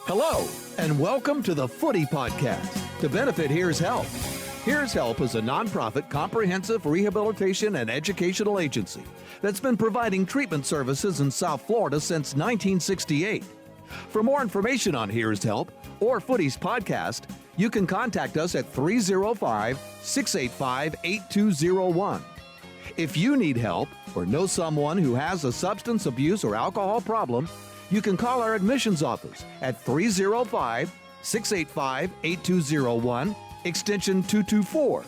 Hello, and welcome to the Footy Podcast. To benefit Here's Help. Here's Help is a nonprofit comprehensive rehabilitation and educational agency that's been providing treatment services in South Florida since 1968. For more information on Here's Help or Footy's podcast, you can contact us at 305-685-8201. If you need help or know someone who has a substance abuse or alcohol problem, you can call our admissions office at 305-685-8201, extension 224.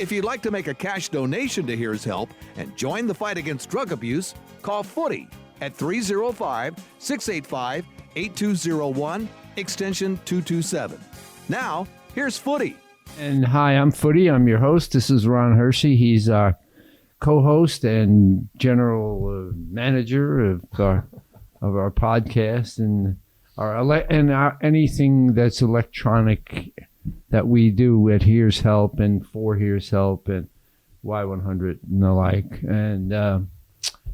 If you'd like to make a cash donation to Here's Help and join the fight against drug abuse, call Footy at 305-685-8201, extension 227. Now, here's Footy. And hi, I'm Footy. I'm your host. This is Ron Hershey. He's our co-host and general manager of our podcast and our anything that's electronic that we do at Here's Help and for Here's Help and Y100 and the like. And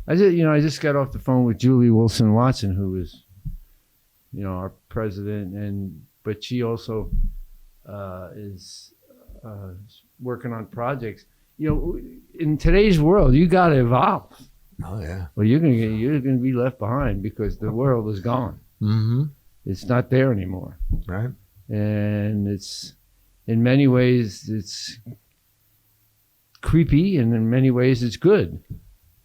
I just got off the phone with Julie Wilson Watson, who is, our president, but she also is working on projects. In today's world, you got to evolve. Oh yeah. Well, you're gonna be left behind because the world is gone. Mm-hmm. It's not there anymore. Right. And it's in many ways it's creepy, and in many ways it's good.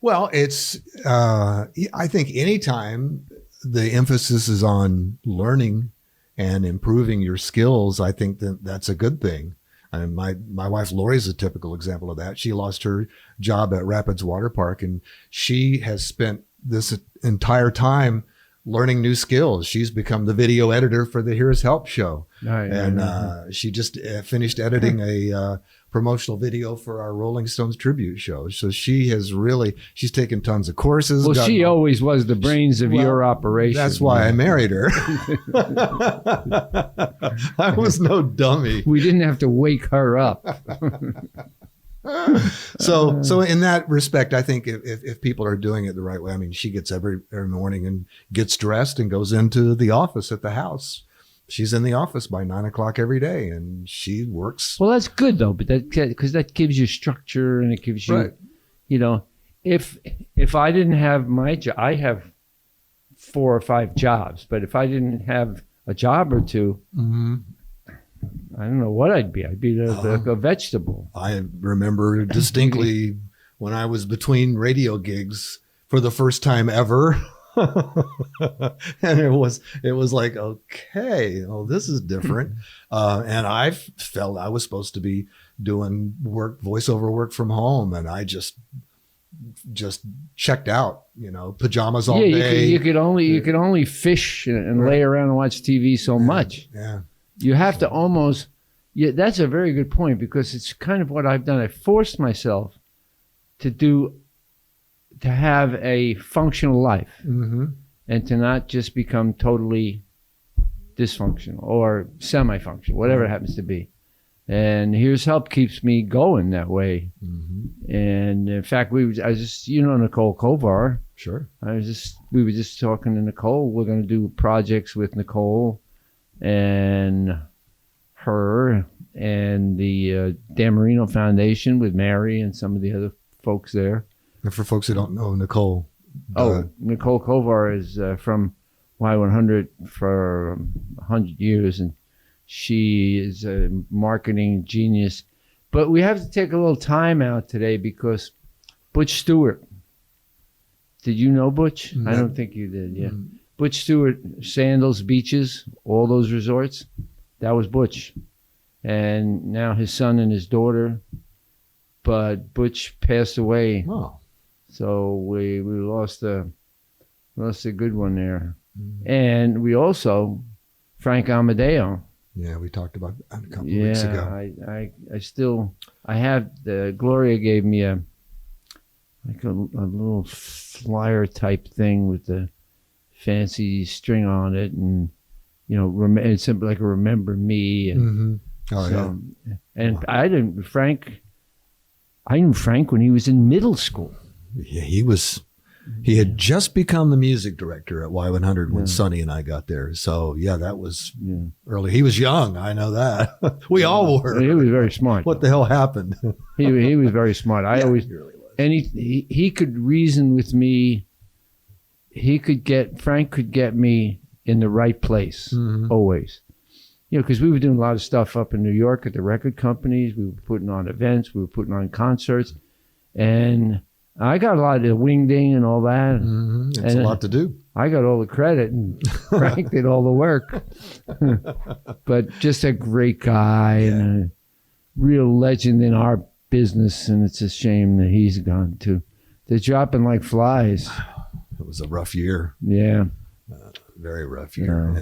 Well, it's I think anytime the emphasis is on learning and improving your skills, I think that's a good thing. And my wife Lori is a typical example of that. She lost her job at Rapids Water Park, and she has spent this entire time learning new skills. She's become the video editor for the Here's Help show. She just finished editing a promotional video for our Rolling Stones tribute show. So she's taken tons of courses. Well, she always was the brains of your operation. That's why I married her. I was no dummy. We didn't have to wake her up. So in that respect, I think if people are doing it the right way, I mean, she gets every morning and gets dressed and goes into the office at the house. She's in the office by 9:00 every day, and she works. Well, that's good though, but because that gives you structure, and it gives you, right. If I didn't have my job, I have 4 or 5 jobs, but if I didn't have a job or two, mm-hmm. I don't know what I'd be. I'd be a vegetable. I remember distinctly when I was between radio gigs for the first time ever. And it was like, okay, well, this is different. And I felt I was supposed to be doing voiceover work from home. And I just checked out, pajamas all day. You could only fish and lay around and watch TV so much. Yeah. You have to almost, that's a very good point, because it's kind of what I've done. I forced myself to have a functional life, mm-hmm. and to not just become totally dysfunctional or semi-functional, whatever it happens to be. And Here's Help keeps me going that way. Mm-hmm. And in fact, I was just, Nicole Kovar. Sure. We were just talking to Nicole. We're going to do projects with Nicole and her and the Dan Marino Foundation with Mary and some of the other folks there. And for folks who don't know Nicole. Nicole Kovar is from Y100 for 100 years, and she is a marketing genius. But we have to take a little time out today because Butch Stewart. Did you know Butch? No. I don't think you did, yeah. Mm. Butch Stewart, Sandals, Beaches, all those resorts, that was Butch. And now his son and his daughter, but Butch passed away. Oh. So we lost a good one there. Mm-hmm. And we also, Frank Amadeo. Yeah, we talked about that a couple of weeks ago. I have, Gloria gave me a little flyer type thing with the fancy string on it, and it's like a remember me. And mm-hmm. And wow. I knew Frank when he was in middle school. Yeah, he was He had just become the music director at Y100 when Sonny and I got there. So yeah, that was early. He was young. I know that. We all were. He was very smart. What the hell happened? He was very smart. He really was. And he could reason with me. Frank could get me in the right place always. Because we were doing a lot of stuff up in New York at the record companies. We were putting on events. We were putting on concerts. And I got a lot of wing-ding and all that. It's a lot to do. I got all the credit, and Frank did all the work. But just a great guy and a real legend in our business. And it's a shame that he's gone too. They're dropping like flies. It was a rough year. Yeah. Very rough year.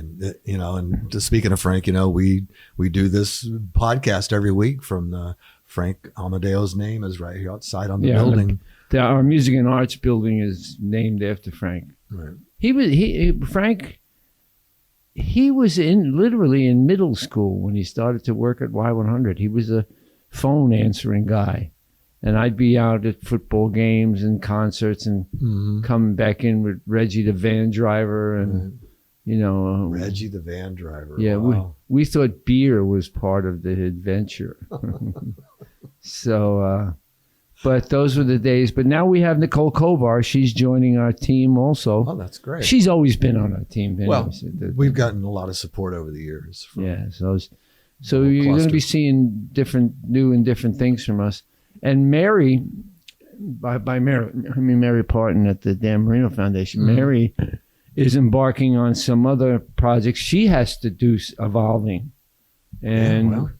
Yeah. And speaking of Frank, we do this podcast every week from Frank Amadeo's name is right here outside on the building. Our music and arts building is named after Frank. Right. Frank was literally in middle school when he started to work at Y100. He was a phone answering guy. And I'd be out at football games and concerts and coming back in with Reggie the van driver and, Reggie the van driver. Yeah, wow. we thought beer was part of the adventure. So, but those were the days. But now we have Nicole Kovar. She's joining our team also. Oh, that's great. She's always been on our team. Well, we've gotten a lot of support over the years. So you're going to be seeing new and different things from us. And Mary, by Mary, I mean Mary Parton at the Dan Marino Foundation. Mary is embarking on some other projects. She has to do evolving. And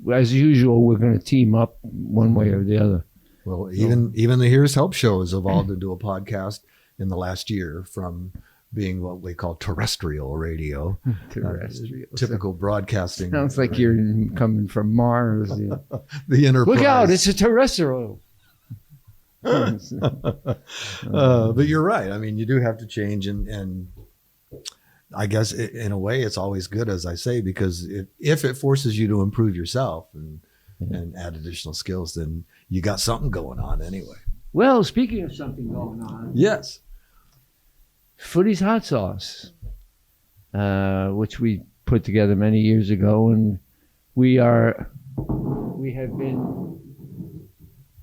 as usual, we're going to team up one way or the other. Well, even the Here's Help show has evolved into a podcast in the last year from being what we call terrestrial radio. Typical broadcasting. Sounds like you're coming from Mars. The Enterprise. Look out, it's a terrestrial. But you're right. I mean, you do have to change. And I guess in a way, it's always good, as I say, because if it forces you to improve yourself and add additional skills, then you got something going on anyway. Well, speaking of something going on. Yes. Footy's Hot Sauce, which we put together many years ago, and we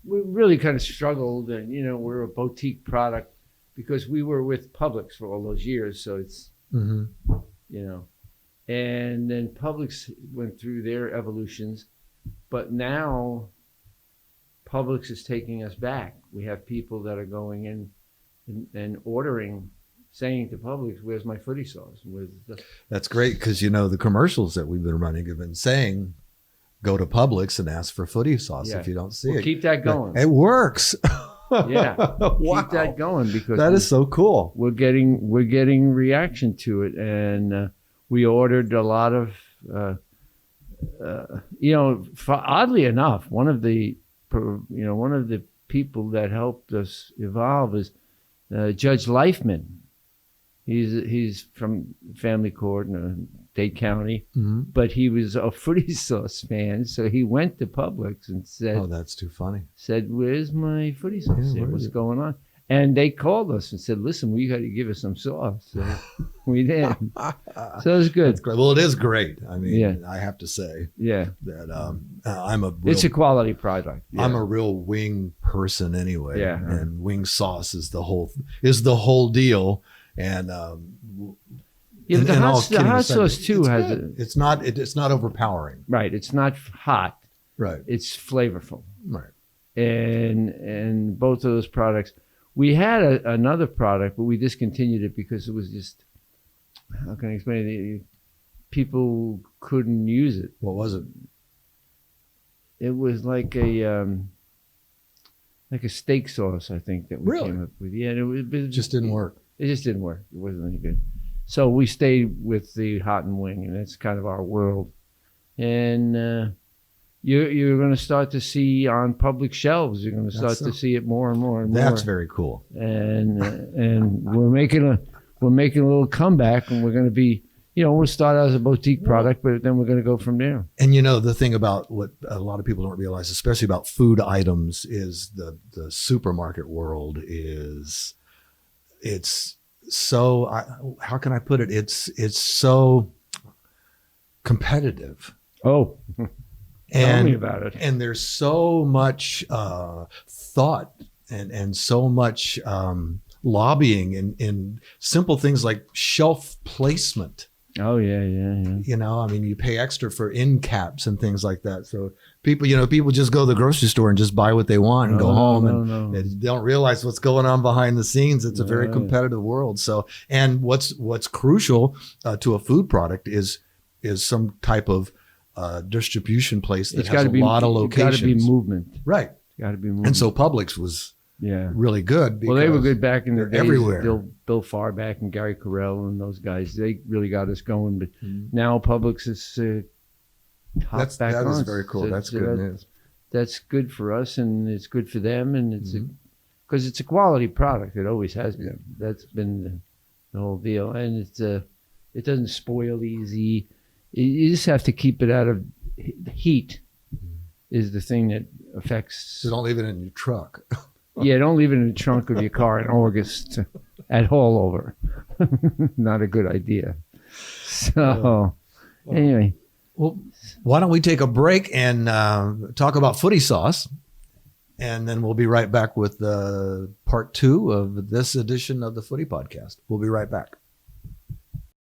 really kind of struggled, and we're a boutique product because we were with Publix for all those years, so it's and then Publix went through their evolutions, but now Publix is taking us back. We have people that are going in and ordering, saying to Publix, "Where's my footy sauce?" That's great because the commercials that we've been running have been saying, "Go to Publix and ask for footy sauce if you don't see it." Keep that going. It works. Yeah, wow. Keep that going because that is so cool. We're getting reaction to it, and we ordered a lot of. Oddly enough, one of the people that helped us evolve is Judge Leifman. He's from family court in Dade County, but he was a footy sauce fan, so he went to Publix and said, "Oh, that's too funny." Said, "Where's my footy sauce? What's going on?" And they called us and said, "Listen, we got to give us some sauce." So we did. So it was good. That's great. Well, it is great. I mean, I have to say, that it's a quality product. Yeah. I'm a real wing person anyway. Yeah. And wing sauce is the whole deal. And but the hot sauce too it's not overpowering. Right. It's not hot. Right. It's flavorful. Right. And both of those products, we had another product, but we discontinued it because it was just, how can I explain it? People couldn't use it. What was it? It was like a steak sauce, I think, that we came up with. Yeah, it just didn't work. It just didn't work. It wasn't any good. So we stayed with the hot and wing, and that's kind of our world. And you're going to start to see on public shelves. You're going to start to see it more and more and more. That's very cool. And we're making a little comeback, and we're going to be, we'll start out as a boutique product, but then we're going to go from there. And the thing about what a lot of people don't realize, especially about food items, is the supermarket world is it's so, how can I put it? It's so competitive. Oh, tell me about it. And there's so much thought and so much lobbying in simple things like shelf placement. Oh yeah. You know, I mean, you pay extra for end caps and things like that. So people just go to the grocery store and just buy what they want and go home and they don't realize what's going on behind the scenes. It's a very competitive world. So, and what's crucial to a food product is some type of distribution place that has a lot of locations. It's got to be movement. Right. It's got to be movement. And so Publix was really good. Well, they were good back in the days. Everywhere. Bill Farback and Gary Carell and those guys, they really got us going. But now Publix is that is very cool. That's good news. That's good for us, and it's good for them, and it's because it's a quality product. It always has been. That's been the whole deal, and it doesn't spoil easy. You just have to keep it out of heat. Is the thing that affects. So don't leave it in your truck. Yeah, don't leave it in the trunk of your car in August at Hallover. Not a good idea. So, anyway. Well, why don't we take a break and talk about footy sauce? And then we'll be right back with part 2 of this edition of the Footy Podcast. We'll be right back.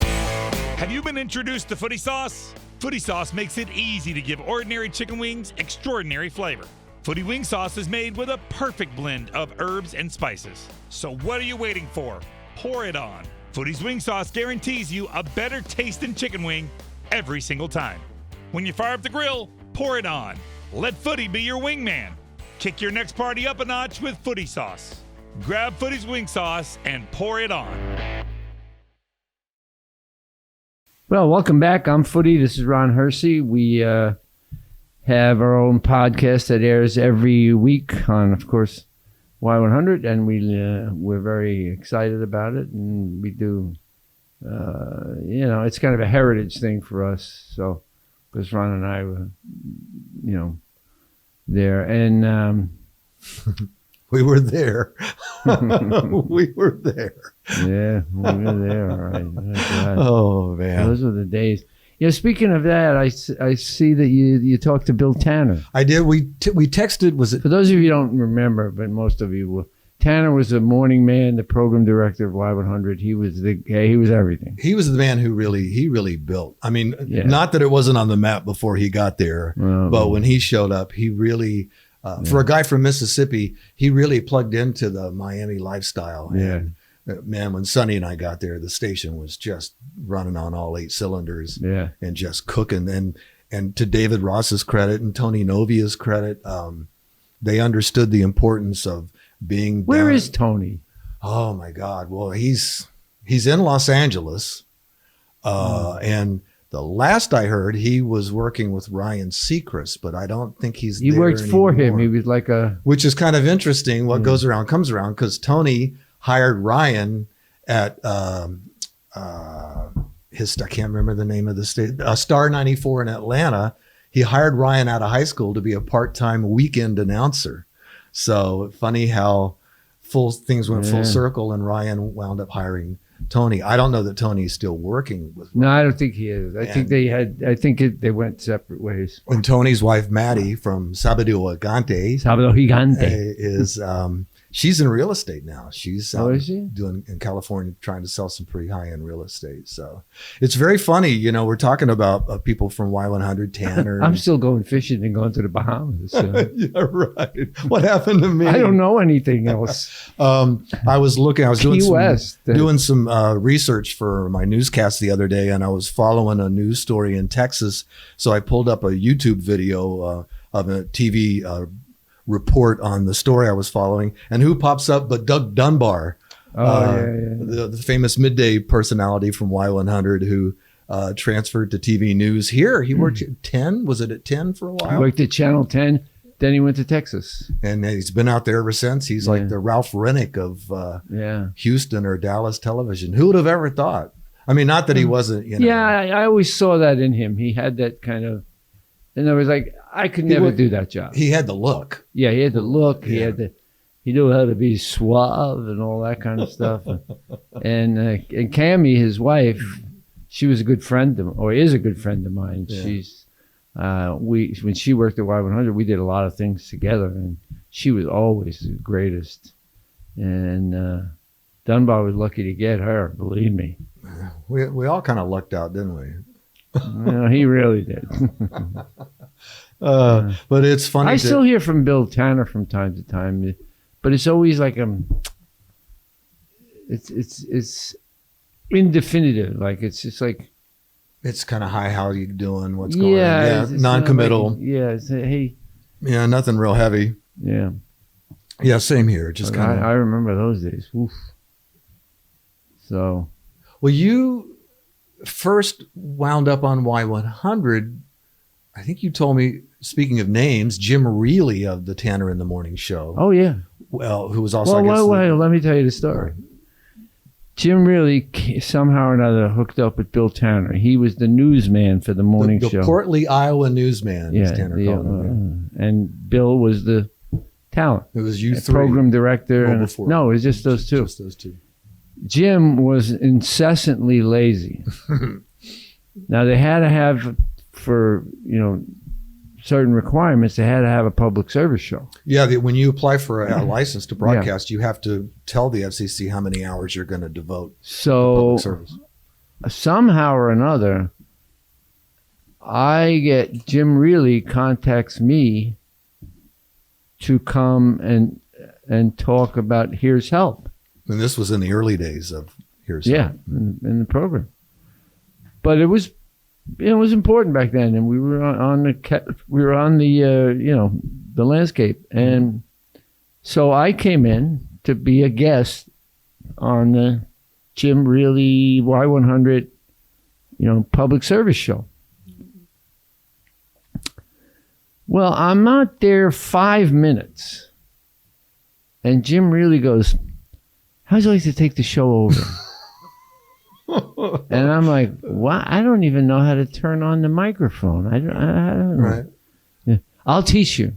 Have you been introduced to Footy Sauce? Footy Sauce makes it easy to give ordinary chicken wings extraordinary flavor. Footy Wing Sauce is made with a perfect blend of herbs and spices. So what are you waiting for? Pour it on. Footy's Wing Sauce guarantees you a better taste than chicken wing every single time. When you fire up the grill, pour it on. Let Footy be your wingman. Kick your next party up a notch with Footy Sauce. Grab Footy's Wing Sauce and pour it on. Well, welcome back. I'm Footy. This is Ron Hersey. We have our own podcast that airs every week on, of course, Y100, and we're very excited about it. And we do, it's kind of a heritage thing for us. So, because Ron and I were, there, and we were there. We were there. Yeah, we were there. All right. Oh man, those were the days. Yeah, speaking of that, I see that you talked to Bill Tanner. I did. We texted. Was it? For those of you who don't remember, but most of you will. Tanner was the morning man, the program director of Y100. He was everything. He was the man who really built. I mean, not that it wasn't on the map before he got there, but when he showed up, he really, for a guy from Mississippi, he really plugged into the Miami lifestyle. Yeah. And, man, when Sonny and I got there, the station was just running on all 8 cylinders and just cooking. And to David Ross's credit and Tony Novia's credit, they understood the importance of being. Where is Tony? Oh my God! Well, he's in Los Angeles, and the last I heard, he was working with Ryan Seacrest, but I don't think he's. He there worked anymore. For him. He was like which is kind of interesting. What goes around comes around, because Tony hired Ryan at I can't remember the name of the state, Star 94 in Atlanta. He hired Ryan out of high school to be a part-time weekend announcer. So funny how things went full circle, and Ryan wound up hiring Tony. I don't know that Tony's still working with Ryan. No, I don't think he is. I think they went separate ways. And Tony's wife, Maddie, from Sabado Gigante, is she's in real estate now. She's doing in California, trying to sell some pretty high-end real estate. So it's very funny. We're talking about people from Y100, Tanner. I'm still going fishing and going to the Bahamas. Yeah, right. What happened to me? I don't know anything else. I was doing some research for my newscast the other day, and I was following a news story in Texas. So I pulled up a YouTube video of a TV report on the story I was following, and who pops up but Doug Dunbar, the famous midday personality from Y100 who transferred to TV news here. He worked at 10. Was it at 10 for a while? He worked at Channel 10. Then he went to Texas. And he's been out there ever since. He's like the Ralph Rennick of Houston or Dallas television. Who would have ever thought? I mean, not that he wasn't, Yeah, I always saw that in him. He had that kind of, and I was like, I could never do that job. He had the look. Yeah, he had the look. He had he knew how to be suave and all that kind of stuff. And Cammie, his wife, she was a good friend of, or is a good friend of mine. Yeah. She's when she worked at Y100, we did a lot of things together, and she was always the greatest. And Dunbar was lucky to get her, believe me. We all kind of lucked out, didn't we? Well, he really did. But it's funny. I still hear from Bill Tanner from time to time, but it's always like it's indefinitive. Like it's just like it's kind of hi, how you doing? What's going on? Yeah, it's non-committal. Like, it's hey. Yeah, nothing real heavy. Yeah. Yeah, same here. Just kind of. I remember those days. Oof. So. Well, you first wound up on Y100. I think you told me, speaking of names, Jim Reilly of the Tanner in the Morning show. Oh, yeah. Well, who was also, let me tell you the story. Jim Reilly somehow or another hooked up with Bill Tanner. He was the newsman for the morning show. The Portly, Iowa newsman, as Tanner called him. And Bill was the talent. It was you three. Program director. Oh, and, before. No, it was just those two. Just those two. Jim was incessantly lazy. Now, they had to have, for, certain requirements, they had to have a public service show. Yeah, when you apply for a license to broadcast, you have to tell the FCC how many hours you're going to devote to public service. Somehow or another, Jim Reilly contacts me to come and talk about Here's Help. And this was in the early days of Here's Help. Yeah, in the program. But it was important back then, and we were on the landscape, and so I came in to be a guest on the Jim Reilly Y100, public service show. Well, I'm not there 5 minutes, and Jim Reilly goes, "How'd you like to take the show over?" And I'm like, "What? I don't even know how to turn on the microphone. I don't know." Right. Yeah. I'll teach you.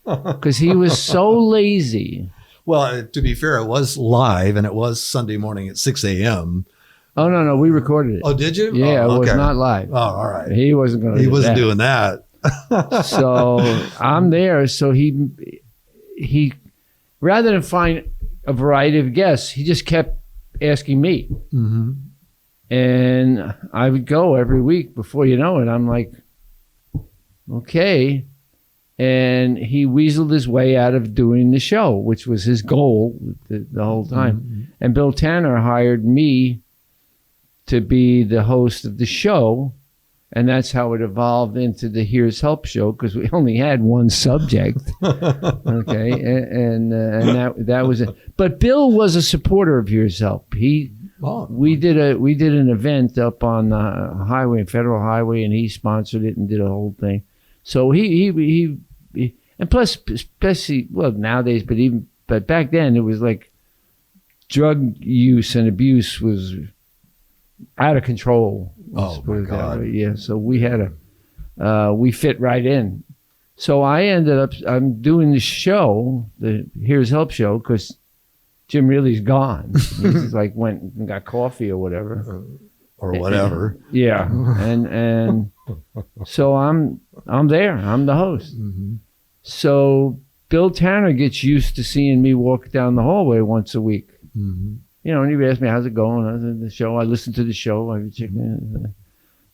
Because he was so lazy. Well, to be fair, it was live, and it was Sunday morning at 6 a.m. Oh, no, we recorded it. Oh, did you? Yeah, oh, it was not live. Oh, all right. He wasn't going to He do wasn't that. doing that. So I'm there. So he, rather than find a variety of guests, he just kept asking me. Mm-hmm. And I would go every week. Before you know it, I'm like, okay. And he weaseled his way out of doing the show, which was his goal the whole time. Mm-hmm. And Bill Tanner hired me to be the host of the show. And that's how it evolved into the Here's Help show, because we only had one subject. Okay. And that was it. But Bill was a supporter of Here's Help. We did an event up on the highway, Federal Highway, and he sponsored it and did a whole thing. So he and plus, especially, well, nowadays, but back then it was like drug use and abuse was out of control. Oh my God. Yeah. So we had we fit right in. So I'm doing the show, the Here's Help show, because Jim Reilly's gone. He's like went and got coffee or whatever. Or whatever. Yeah. And so I'm there. I'm the host. Mm-hmm. So Bill Tanner gets used to seeing me walk down the hallway once a week. Mm-hmm. And he asked me, "How's it going?" I was in the show. I listened to the show. I would check in.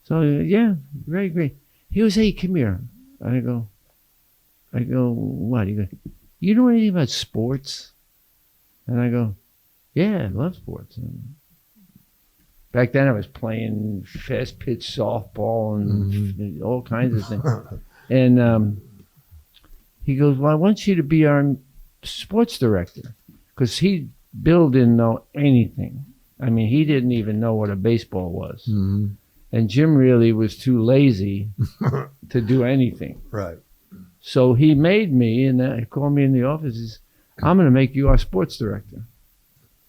So yeah, great. He goes, "Hey, come here." I go, "What?" He goes, "You know anything about sports?" And I go, "Yeah, I love sports." And back then I was playing fast pitch softball and all kinds of things. And he goes, "Well, I want you to be our sports director," because Bill didn't know anything. I mean, he didn't even know what a baseball was. Mm-hmm. And Jim Reilly was too lazy to do anything. Right. So he made me, and he called me in the office. He says, "I'm going to make you our sports director."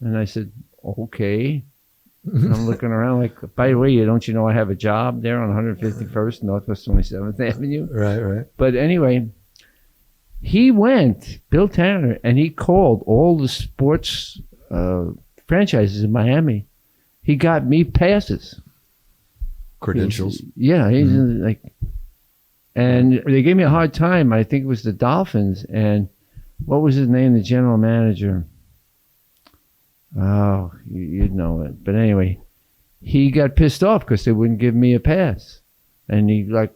And I said, "Okay." And I'm looking around like, "By the way, don't you know I have a job there on 151st Northwest 27th Avenue?" Right. But anyway, He went, Bill Tanner, and he called all the sports franchises in Miami. He got me passes. Credentials. Yeah, he's like, and they gave me a hard time. I think it was the Dolphins, and what was his name? The general manager. Oh, you'd know it. But anyway, he got pissed off because they wouldn't give me a pass, and he like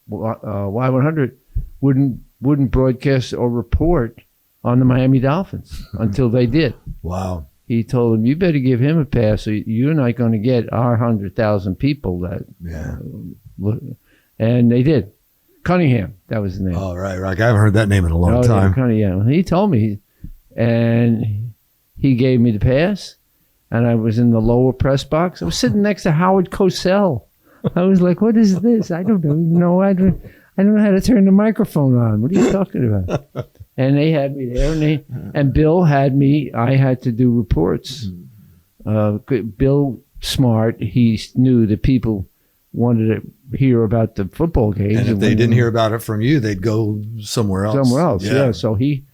Y100 wouldn't broadcast or report on the Miami Dolphins until they did. Wow. He told him, you better give him a pass, or you're not going to get our 100,000 people that. Yeah. And they did. Cunningham, that was his name. Oh, right. I haven't heard that name in a long time. Yeah, Cunningham. He told me, and he gave me the pass, and I was in the lower press box. I was sitting next to Howard Cosell. I was like, what is this? I don't know. I don't know how to turn the microphone on. What are you talking about? And they had me there, and Bill had me. I had to do reports. Bill, smart, he knew that people wanted to hear about the football games. And if they didn't hear about it from you, they'd go somewhere else. Yeah. So he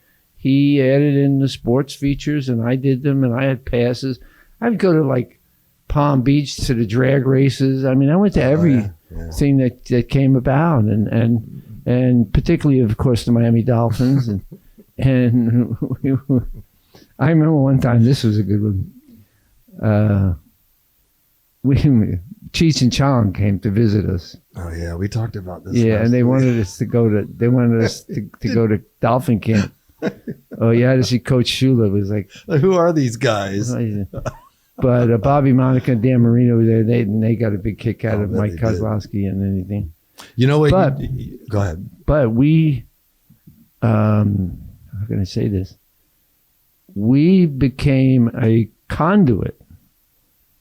added in the sports features, and I did them, and I had passes. I'd go to like Palm Beach to the drag races. I mean, I went to everything that came about, and particularly, of course, the Miami Dolphins. And I remember one time, this was a good one. Cheech and Chong came to visit us. Oh yeah, we talked about this. Yeah, and they wanted us to go to Dolphin camp. Oh yeah, to see Coach Shula. It was like, who are these guys? But Bobby Monica and Dan Marino were there. They got a big kick out of Mike Kozlowski and anything. You know what? But, go ahead. But we, how can I say this? We became a conduit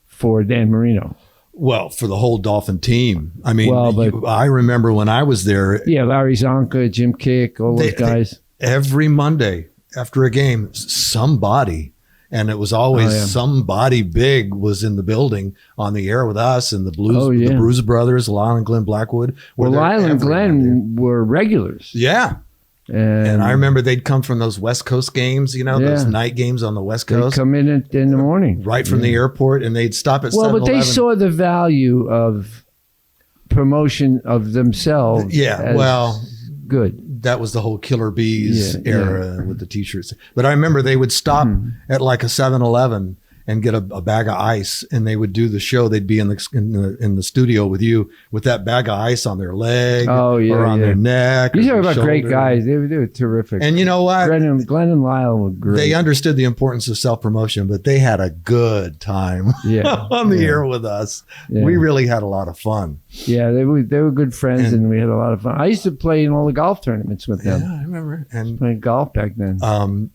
for Dan Marino. Well, for the whole Dolphin team. I mean, Well, I remember when I was there. Yeah, Larry Zonka, Jim Kick, all those guys. Every Monday after a game, somebody, and it was always somebody big was in the building on the air with us and the the Bruise Brothers, Lyle and Glenn Blackwood. Well, Lyle and Glenn were regulars. Yeah. And I remember they'd come from those West Coast games, those night games on the West Coast. They'd come in the morning. Right from the airport, and they'd stop at 7-Eleven. Well, but they saw the value of promotion of themselves. Yeah, well, good. That was the whole Killer Bees era with the T-shirts. But I remember they would stop at like a 7-Eleven and get a bag of ice, and they would do the show. They'd be in the studio with you with that bag of ice on their leg or on their neck. These are about great guys. They were terrific. And you know what? Glenn and Lyle were great. They understood the importance of self-promotion, but they had a good time on the air with us. Yeah. We really had a lot of fun. Yeah, they were good friends, and we had a lot of fun. I used to play in all the golf tournaments with them. Yeah, I remember. And playing golf back then.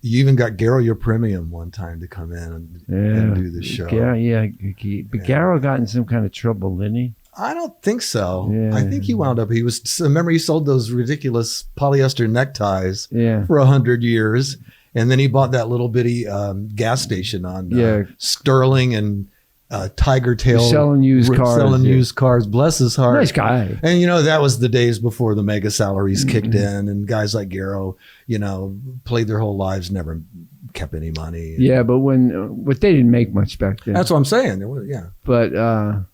You even got Garo Your Premium one time to come in and do the show. But Garo got in some kind of trouble, didn't he? I don't think so. Yeah. I think he wound up. Remember he sold those ridiculous polyester neckties for 100 years, and then he bought that little bitty gas station on Sterling and Tiger Tail, selling used cars. Bless his heart. Nice guy. And that was the days before the mega salaries kicked in, and guys like Garo, played their whole lives, never kept any money. Yeah, but but they didn't make much back then. That's what I'm saying. But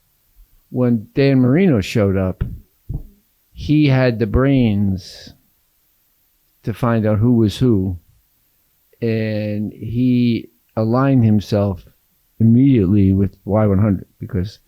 when Dan Marino showed up, he had the brains to find out who was who, and he aligned himself immediately with Y100 because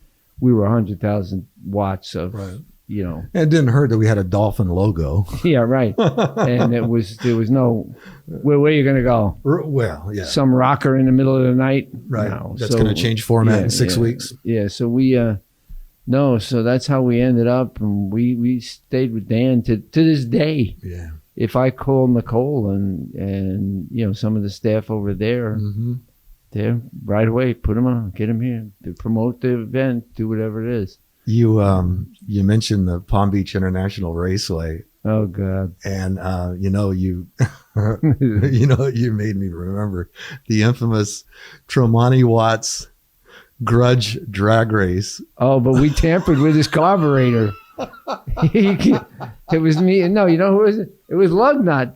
we were 100,000 watts of, And it didn't hurt that we had a Dolphin logo. Yeah, right. And there was no, where are you going to go? Well, yeah. Some rocker in the middle of the night? Right. No. That's going to change format in 6 weeks. Yeah. So we, so that's how we ended up. And we stayed with Dan to this day. Yeah. If I call Nicole and some of the staff over there, there right away, put them on, get them here, to promote the event, do whatever it is. You mentioned the Palm Beach International Raceway. Oh God! And you you made me remember the infamous Tremonti Watts grudge drag race. Oh, but we tampered with his carburetor. It was me. No, who was it? It was Lugnut.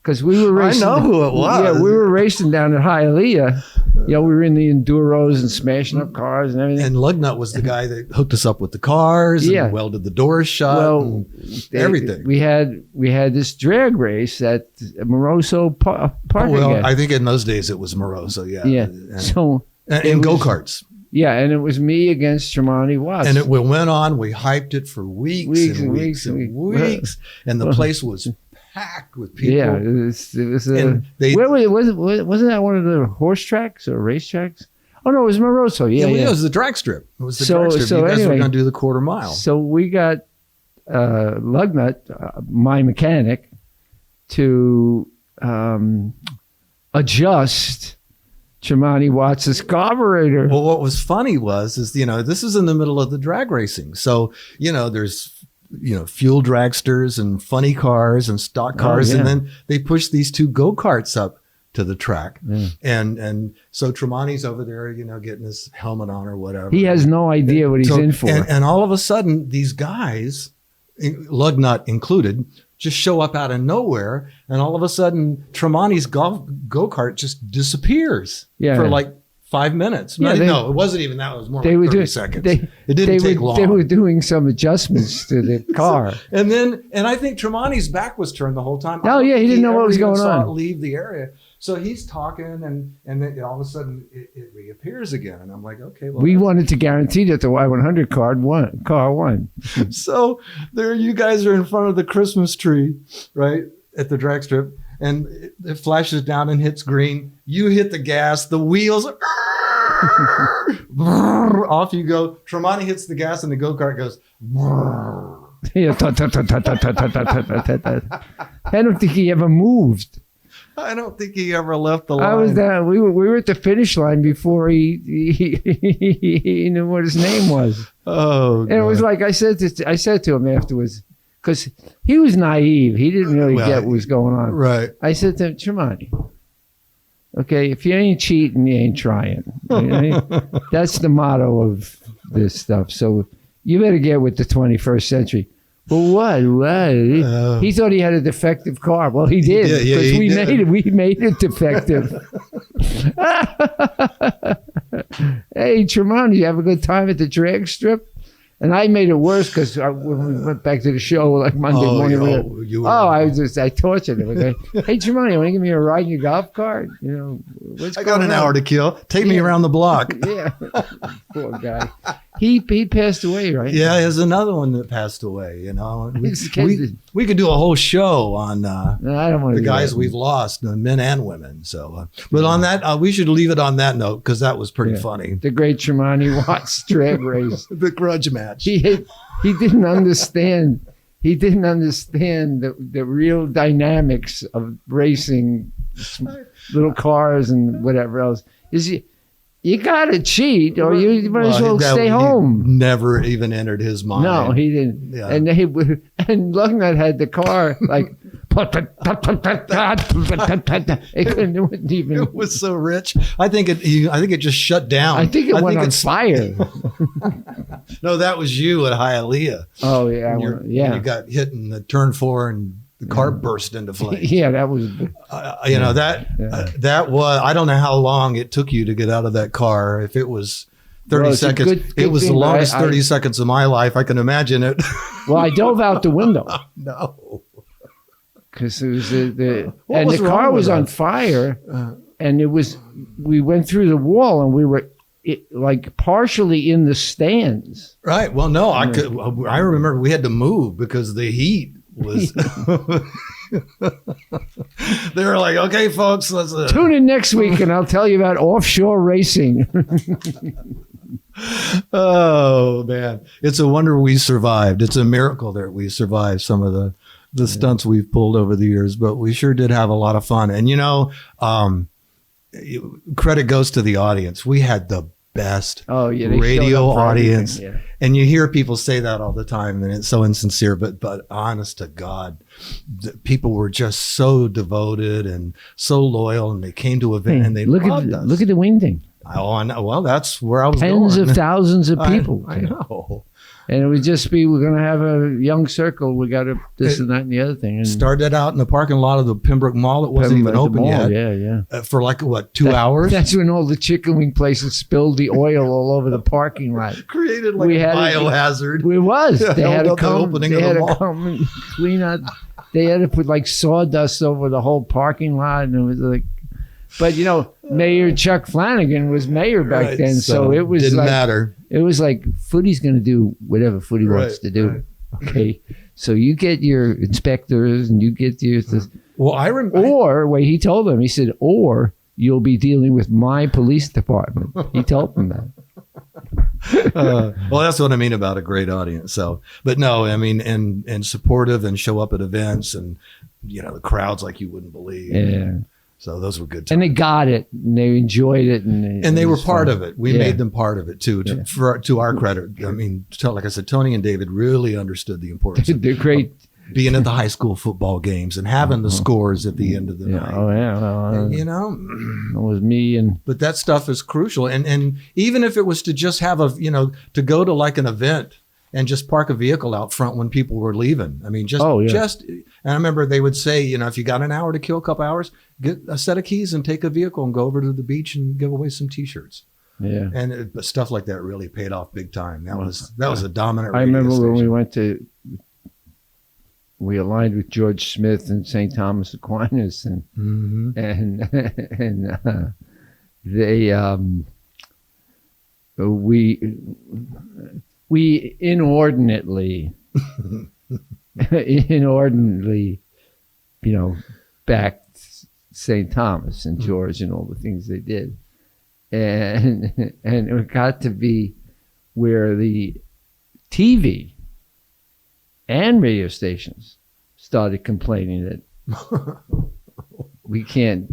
because we were racing. I know who it was. Yeah, we were racing down at Hialeah. We were in the enduros and smashing up cars and everything. And Lugnut was the guy that hooked us up with the cars and welded the doors shut. Well, everything. We had this drag race at Moroso Park. Well, I think in those days it was Moroso. Yeah. Yeah. And go-karts. Yeah, and it was me against Tremonti Watts. And we went on. We hyped it for weeks and weeks. And the place was packed with people. Yeah, it was And wasn't that one of the horse tracks or race tracks? Oh no, it was Moroso. Yeah, it was the drag strip. It was the drag strip. You guys were going to do the quarter mile. So we got Lugnut, my mechanic, to adjust Tremonti Watts' carburetor. Well, what was funny was this is in the middle of the drag racing. So, there's fuel dragsters and funny cars and stock cars. And then they push these two go-karts up to the track. Yeah. And so Tremonti's over there, getting his helmet on or whatever. He has no idea what he's in for. And all of a sudden, these guys, Lugnut included, just show up out of nowhere. And all of a sudden, Tremonti's go-kart just disappears for like 5 minutes. Yeah, no, it wasn't even that. It was more like 30 seconds. It didn't take long. They were doing some adjustments to the car. And I think Tremonti's back was turned the whole time. Oh, yeah, he didn't know what was going on. Leave the area. So he's talking, and then all of a sudden it reappears again. And I'm like, okay. Well, we wanted to guarantee that the Y100 car won. So there you guys are in front of the Christmas tree, right, at the drag strip. And it flashes down and hits green. You hit the gas. The wheels, off you go. Tremonti hits the gas, and the go-kart goes. I don't think he ever moved. I don't think he ever left the line. I was there. We were at the finish line before he knew what his name was. Oh, and it was like I said to him afterwards, because he was naive. He didn't really get what was going on. Right. I said to him, Tremonti, okay, if you ain't cheating, you ain't trying. That's the motto of this stuff. So you better get with the 21st century. Well, what? He thought he had a defective car. Well, he did, because we made it defective. Hey, Tremonti, you have a good time at the drag strip? And I made it worse because when we went back to the show like Monday morning. I tortured him. Okay? Hey, Tremonti, want to give me a ride in your golf cart? I got an hour to kill. Take me around the block. Yeah, poor guy. He passed away, right? Yeah, there's another one that passed away. We could do a whole show on I don't want the guys we've lost, men and women. So, but on that, we should leave it on that note because that was pretty funny. The great Tremonti Watts drag race, the grudge match. He didn't understand. He didn't understand the real dynamics of racing little cars and whatever else. You gotta cheat, or you might as well stay home. Never even entered his mind. No, he didn't. Yeah. And Lugnut had the car like. It was so rich. I think it just shut down. I think it went on fire. No, that was you at Hialeah. Oh yeah, you got hit in the turn 4 and the car burst into flames. Yeah, that was. That was. I don't know how long it took you to get out of that car. If it was 30 seconds, it was the longest 30 seconds of my life. I can imagine it. Well, I dove out the window. No. Because it was the car was on fire, and we went through the wall, and we were like partially in the stands. Right. Well, no, I remember we had to move because the heat was. They were like, "Okay, folks, let's tune in next week, and I'll tell you about offshore racing." Oh man, it's a wonder we survived. It's a miracle that we survived some of the stunts we've pulled over the years, but we sure did have a lot of fun. And credit goes to the audience. We had the best radio audience. Yeah. And you hear people say that all the time, and it's so insincere, but honest to God, people were just so devoted and so loyal, and they came to event and they loved us. Look at the wing thing. Oh, I know. Well, that's where I was Tens going. of thousands of people. I know. And it would just be, we're going to have a young circle. We got to this and that and the other thing. And Started out in the parking lot of the Pembroke Mall. It wasn't even open yet. Yeah. For like, what, 2 hours? That's when all the chicken wing places spilled the oil all over the parking lot. Created like a biohazard. It was. They had to the come. opening They of had the to mall. come and clean out. They had to put like sawdust over the whole parking lot, and it was like. But Mayor Chuck Flanagan was mayor back Right, then, so it was didn't like, matter. It was like Footy's going to do whatever Footy wants to do. Right. Okay, so you get your inspectors and you get your. Well, I remember. Or wait, he told them. He said, "Or you'll be dealing with my police department." He told them that. Well, that's what I mean about a great audience. So, but no, I mean, and supportive and show up at events and the crowds like you wouldn't believe. Yeah. So those were good times. And they got it, and they enjoyed it, and they were part fun. of it. We made them part of it too. To our credit, I mean, like I said, Tony and David really undered the importance of They're great. being at the high school football games and having the scores at the end of the night. Oh yeah, well, And, it was me and. but that stuff is crucial. And even if it was to just have to go to like an event and just park a vehicle out front when people were leaving. I mean, and I remember they would say, if you got an hour to kill, a couple hours, get a set of keys and take a vehicle and go over to the beach and give away some T-shirts. Yeah. And but stuff like that really paid off big time. That was a dominant. I remember radio when station. we aligned with George Smith and St. Thomas Aquinas, and we inordinately backed St. Thomas and George and all the things they did, and it got to be where the TV and radio stations started complaining that we can't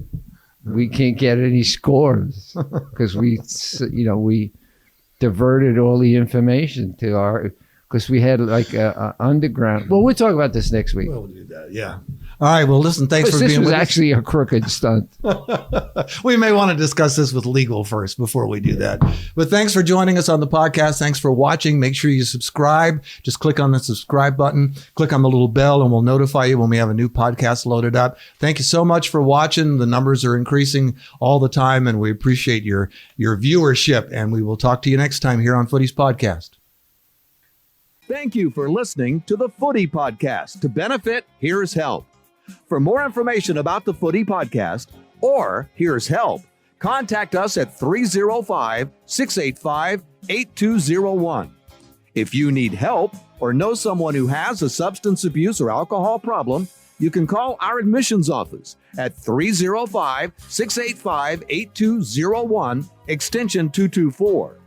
get any scores because we diverted all the information to our, because we had like a underground. Well, we'll talk about this next week. We'll do that. Yeah. All right. Well, listen, thanks for being with us. This was actually a crooked stunt. We may want to discuss this with legal first before we do that. But thanks for joining us on the podcast. Thanks for watching. Make sure you subscribe. Just click on the subscribe button, click on the little bell, and we'll notify you when we have a new podcast loaded up. Thank you so much for watching. The numbers are increasing all the time, and we appreciate your viewership. And we will talk to you next time here on Footy's Podcast. Thank you for listening to the Footy Podcast. To benefit, here's help. For more information about the Footy Podcast or Here's Help, contact us at 305-685-8201. If you need help or know someone who has a substance abuse or alcohol problem, you can call our admissions office at 305-685-8201, extension 224.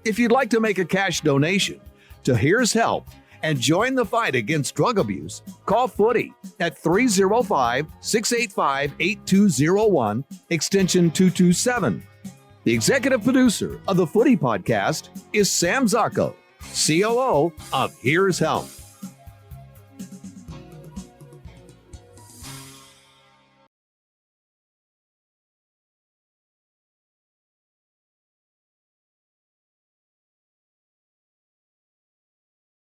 If you'd like to make a cash donation to Here's Help and join the fight against drug abuse, call Footy at 305-685-8201, extension 227. The executive producer of the Footy Podcast is Sam Zacco, COO of Here's Help.